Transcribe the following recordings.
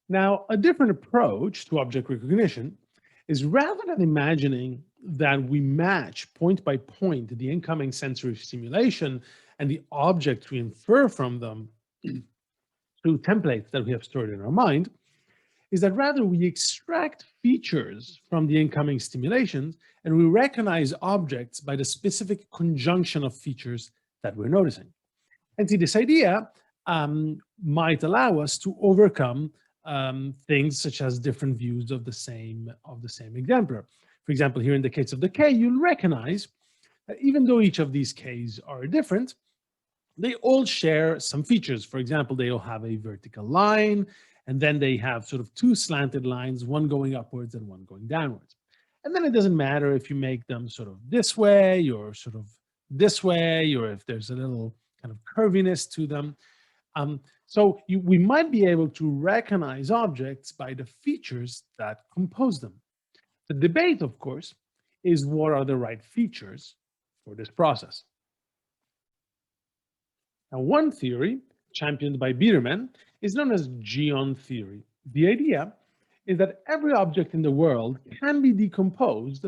Now, a different approach to object recognition is rather than imagining that we match point by point the incoming sensory stimulation and the objects we infer from them through templates that we have stored in our mind, is that rather we extract features from the incoming stimulations and we recognize objects by the specific conjunction of features that we're noticing. And see, this idea might allow us to overcome things such as different views of the same exemplar. For example, here in the case of the K, you'll recognize that even though each of these Ks are different, they all share some features. For example, they all have a vertical line, and then they have sort of two slanted lines, one going upwards and one going downwards. And then it doesn't matter if you make them sort of this way or sort of this way, or if there's a little kind of curviness to them. We might be able to recognize objects by the features that compose them. The debate, of course, is what are the right features for this process. Now, one theory championed by Biederman is known as GEON theory. The idea is that every object in the world can be decomposed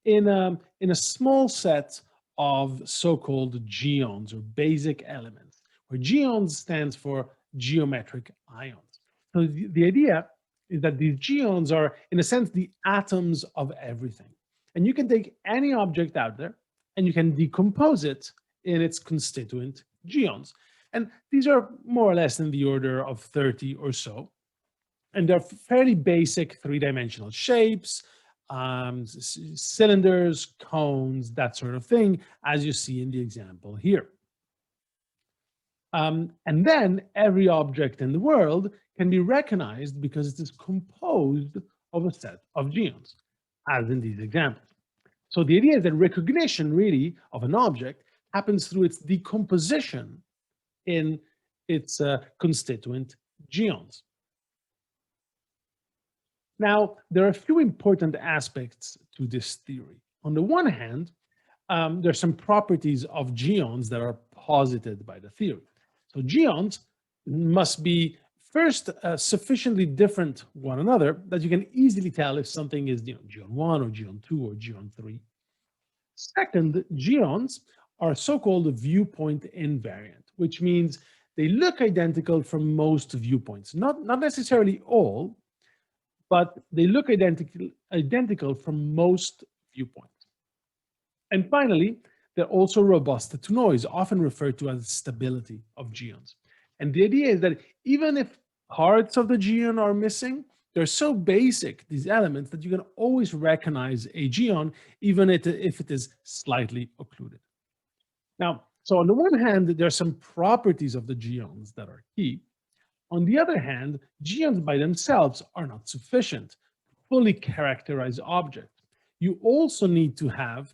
in a small set of so-called GEONs, or basic elements, where GEONs stands for geometric ions. So the idea is that these GEONs are, in a sense, the atoms of everything. And you can take any object out there and you can decompose it in its constituent GEONs. And these are more or less in the order of 30 or so. And they're fairly basic three-dimensional shapes, cylinders, cones, that sort of thing, as you see in the example here. And then every object in the world can be recognized because it is composed of a set of GEONs, as in these examples. So the idea is that recognition, really, of an object happens through its decomposition in its constituent GEONs. Now, there are a few important aspects to this theory. On the one hand, there are some properties of GEONs that are posited by the theory. So GEONs must be first sufficiently different one another that you can easily tell if something is GEON 1 or GEON 2 or GEON 3. Second, GEONs are so-called viewpoint invariant, which means they look identical from most viewpoints. Not necessarily all, but they look identical from most viewpoints. And finally, they're also robust to noise, often referred to as stability of GEONs. And the idea is that even if parts of the GEON are missing, they're so basic, these elements, that you can always recognize a GEON, even if it is slightly occluded. Now, so on the one hand, there are some properties of the GEONs that are key. On the other hand, GEONs by themselves are not sufficient to fully characterize objects. You also need to have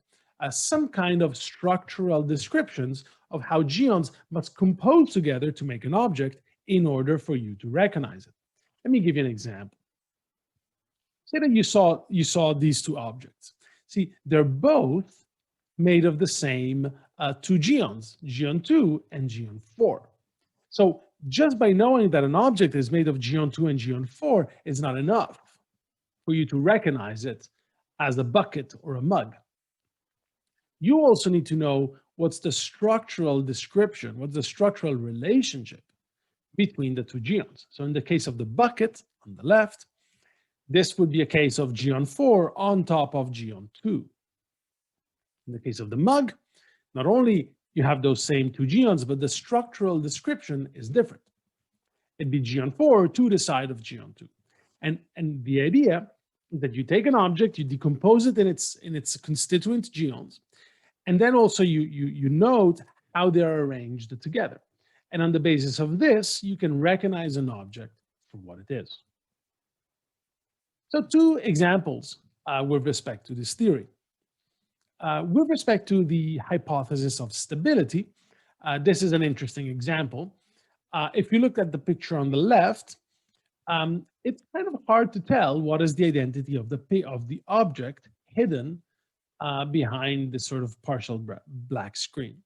some kind of structural descriptions of how GEONs must compose together to make an object in order for you to recognize it. Let me give you an example. Say that you saw these two objects. See, they're both made of the same two GEONs, GEON 2 and GEON 4. So just by knowing that an object is made of GEON 2 and GEON 4 is not enough for you to recognize it as a bucket or a mug. You also need to know what's the structural description, what's the structural relationship between the two GEONs. So in the case of the bucket on the left, this would be a case of GEON 4 on top of GEON 2. In the case of the mug, not only you have those same two GEONs, but the structural description is different. It'd be GEON 4 to the side of GEON 2. And the idea is that you take an object, you decompose it in its constituent GEONs, and then also you note how they're arranged together. And on the basis of this, you can recognize an object for what it is. So two examples with respect to this theory. With respect to the hypothesis of stability, this is an interesting example. If you look at the picture on the left, it's kind of hard to tell what is the identity of the object hidden behind this sort of partial black screen.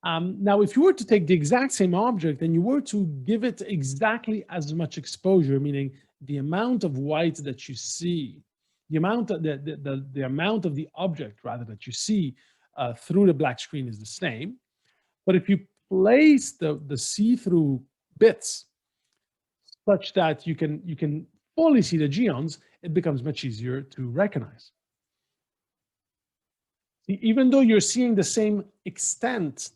Now, if you were to take the exact same object and you were to give it exactly as much exposure, meaning the amount of white that you see, the amount of the amount of the object rather that you see through the black screen is the same. But if you place the see-through bits such that you can fully see the geons, it becomes much easier to recognize. Even though you're seeing the same extent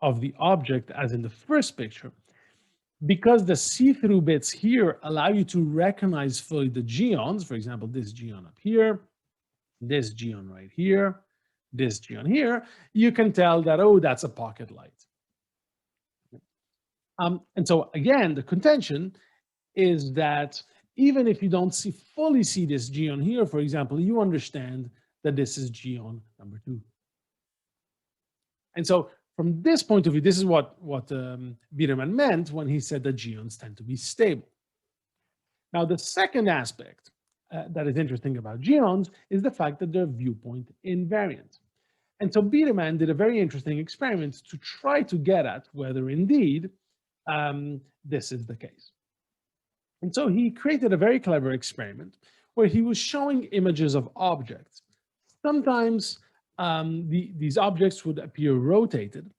of the object as in the first picture, because the see-through bits here allow you to recognize fully the geons, for example, this geon up here, this geon right here, this geon here, you can tell that, oh, that's a pocket light. And so again, the contention is that even if you don't fully see this geon here, for example, you understand that this is geon number 2. And so from this point of view, this is what Biedermann meant when he said that geons tend to be stable. Now, the second aspect that is interesting about geons is the fact that they're viewpoint invariant. And so Biedermann did a very interesting experiment to try to get at whether indeed this is the case. And so he created a very clever experiment where he was showing images of objects. Sometimes these objects would appear rotated.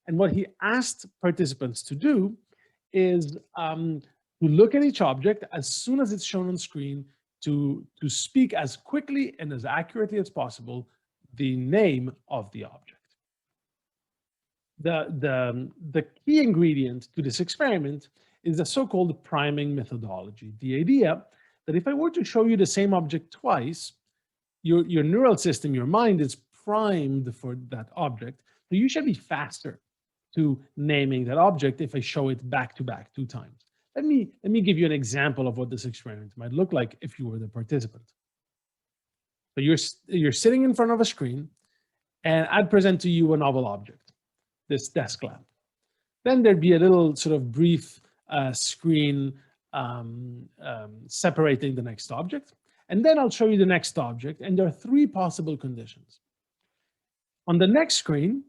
And what he asked participants to do is to look at each object as soon as it's shown on screen, to speak as quickly and as accurately as possible the name of the object. The key ingredient to this experiment is the so-called priming methodology. The idea that if I were to show you the same object twice, your neural system, your mind is primed for that object. So you should be faster to naming that object if I show it back to back 2 times. Let me give you an example of what this experiment might look like if you were the participant. So you're sitting in front of a screen, and I'd present to you a novel object, this desk lamp. Then there'd be a little sort of brief screen separating the next object. And then I'll show you the next object, and there are 3 possible conditions. On the next screen,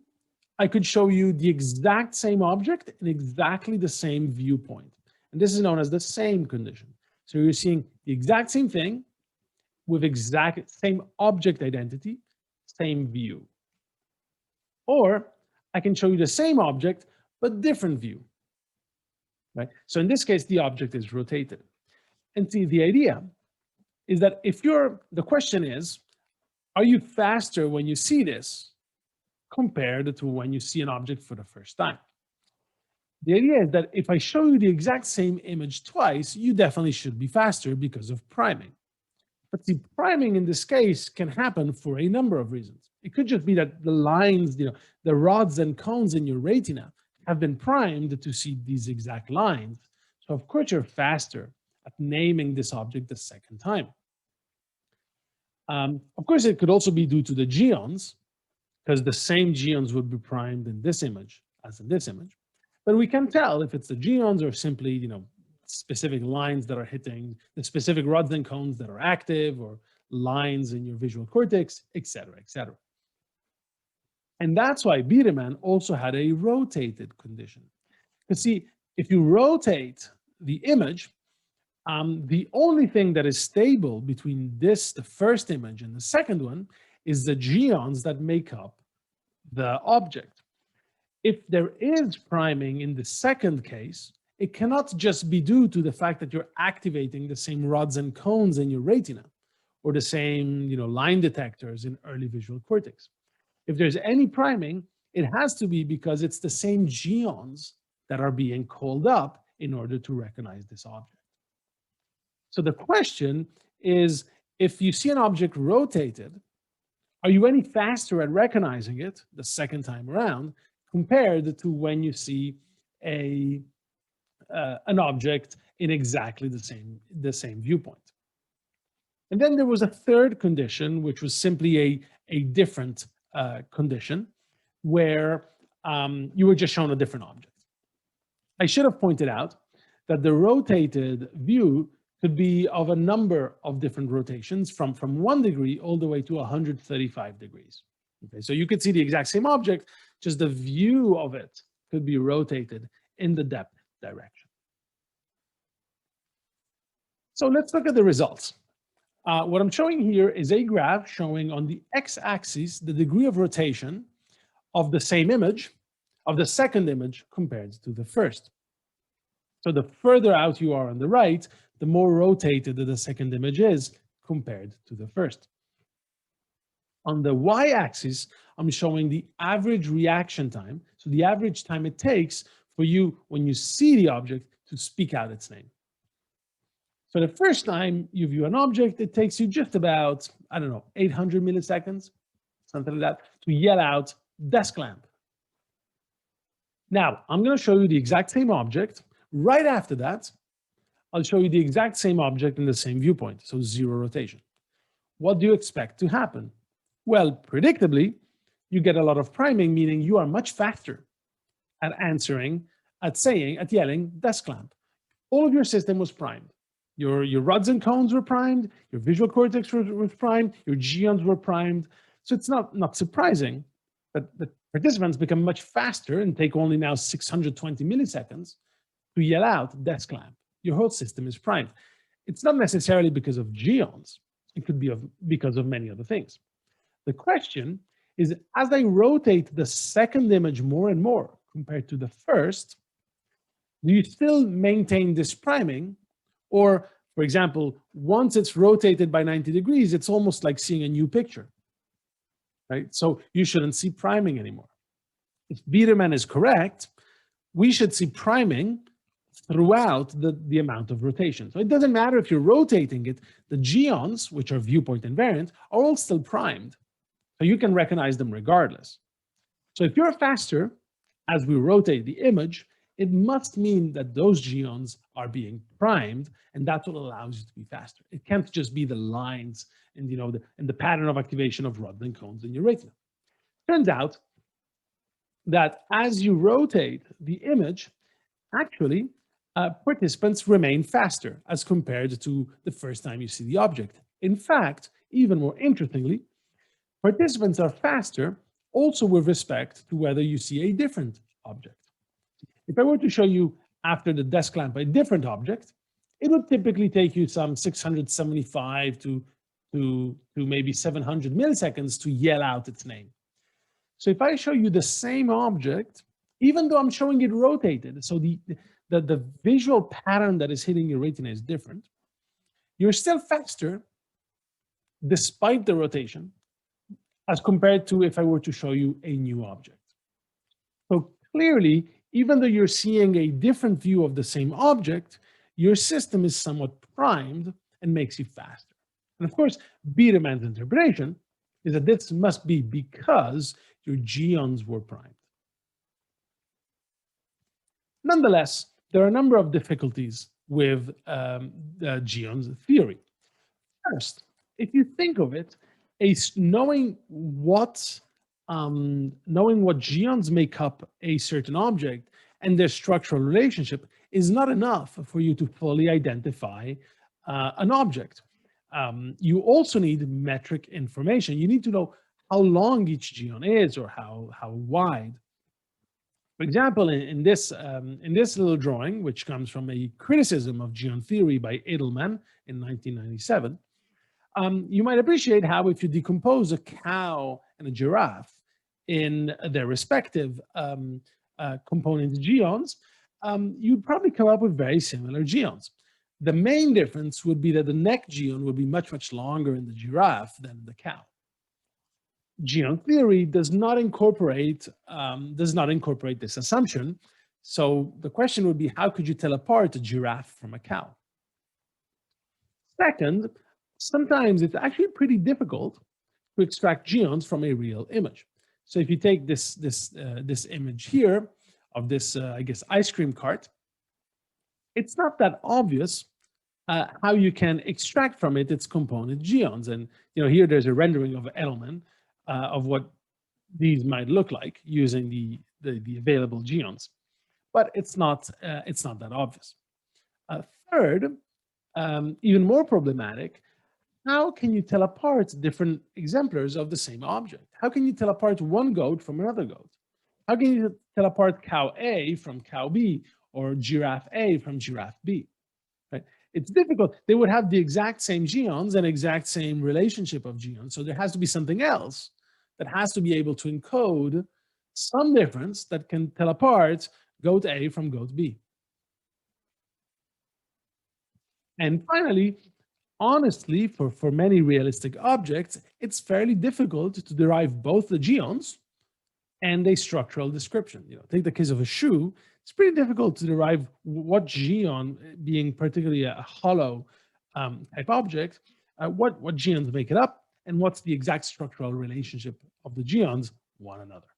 I could show you the exact same object in exactly the same viewpoint. And this is known as the same condition. So you're seeing the exact same thing with exact same object identity, same view. Or I can show you the same object, but different view. Right? So in this case, the object is rotated. And see, the idea is that the question is, are you faster when you see this compared to when you see an object for the first time? The idea is that if I show you the exact same image twice, you definitely should be faster because of priming. But see, priming in this case can happen for a number of reasons. It could just be that the lines, the rods and cones in your retina have been primed to see these exact lines. So of course you're faster at naming this object the second time. Of course, it could also be due to the geons, because the same geons would be primed in this image as in this image. But we can tell if it's the geons or simply, specific lines that are hitting the specific rods and cones that are active, or lines in your visual cortex, et cetera, et cetera. And that's why Biedermann also had a rotated condition. Because see, if you rotate the image, the only thing that is stable between the first image and the second one is the geons that make up the object. If there is priming in the second case, it cannot just be due to the fact that you're activating the same rods and cones in your retina, or the same line detectors in early visual cortex. If there's any priming, it has to be because it's the same geons that are being called up in order to recognize this object. So the question is, if you see an object rotated, are you any faster at recognizing it the second time around compared to when you see an object in exactly the same viewpoint? And then there was a third condition, which was simply a different condition, where you were just shown a different object. I should have pointed out that the rotated view could be of a number of different rotations from 1 degree all the way to 135 degrees. Okay, so you could see the exact same object just the view of it could be rotated in the depth direction. So let's look at the results. What I'm showing here is a graph showing on the x-axis the degree of rotation of the same image, of the second image compared to the first. So the further out you are on the right, the more rotated the second image is compared to the first. On the y-axis, I'm showing the average reaction time, so the average time it takes for you, when you see the object, to speak out its name. So the first time you view an object, it takes you just about, I don't know, 800 milliseconds, something like that, to yell out desk lamp. Now, I'm going to show you the exact same object. Right after that, I'll show you the exact same object in the same viewpoint, so zero rotation. What do you expect to happen? Well, predictably, you get a lot of priming, meaning you are much faster at answering, at yelling desk lamp. All of your system was primed. Your rods and cones were primed, your visual cortex was primed, your GEONs were primed. So it's not surprising that the participants become much faster and take only now 620 milliseconds to yell out desk lamp. Your whole system is primed. It's not necessarily because of GEONs. It could be because of many other things. The question is, as I rotate the second image more and more compared to the first, do you still maintain this priming? Or, for example, once it's rotated by 90 degrees, it's almost like seeing a new picture, right? So you shouldn't see priming anymore. If Biedermann is correct, we should see priming throughout the amount of rotation. So it doesn't matter if you're rotating it, the GEONs, which are viewpoint invariant, are all still primed. So you can recognize them regardless. So if you're faster as we rotate the image, it must mean that those GEONs are being primed, and that's what allows you to be faster. It can't just be the lines and the pattern of activation of rods and cones in your retina. Turns out that as you rotate the image, actually, participants remain faster as compared to the first time you see the object. In fact, even more interestingly, participants are faster also with respect to whether you see a different object. If I were to show you after the desk lamp a different object, it would typically take you some 675 to maybe 700 milliseconds to yell out its name. So if I show you the same object, even though I'm showing it rotated, so the visual pattern that is hitting your retina is different, you're still faster despite the rotation as compared to if I were to show you a new object. So clearly, even though you're seeing a different view of the same object, your system is somewhat primed and makes you faster. And of course, Biedermann's interpretation is that this must be because your GEONs were primed. Nonetheless, there are a number of difficulties with the GEONs theory. First, if you think of it, knowing what GEONs make up a certain object and their structural relationship is not enough for you to fully identify an object. You also need metric information. You need to know how long each GEON is or how wide. For example, in this little drawing, which comes from a criticism of GEON theory by Edelman in 1997, you might appreciate how if you decompose a cow and a giraffe in their respective component GEONs, you'd probably come up with very similar GEONs. The main difference would be that the neck GEON would be much, much longer in the giraffe than in the cow. GEON theory does not incorporate this assumption. So the question would be, how could you tell apart a giraffe from a cow? Second, sometimes it's actually pretty difficult to extract GEONs from a real image. So if you take this image here of this, I guess, ice cream cart, it's not that obvious how you can extract from it its component GEONs. And here there's a rendering of Edelman of what these might look like using the available GEONs, but it's not that obvious. Third, even more problematic, how can you tell apart different exemplars of the same object? How can you tell apart one goat from another goat? How can you tell apart cow A from cow B or giraffe A from giraffe B? Right? It's difficult. They would have the exact same geons and exact same relationship of geons. So there has to be something else that has to be able to encode some difference that can tell apart goat A from goat B. And finally, honestly, for many realistic objects, it's fairly difficult to derive both the geons and a structural description. Take the case of a shoe. It's pretty difficult to derive what geon, being particularly a hollow type object, what geons make it up, and what's the exact structural relationship of the geons one another.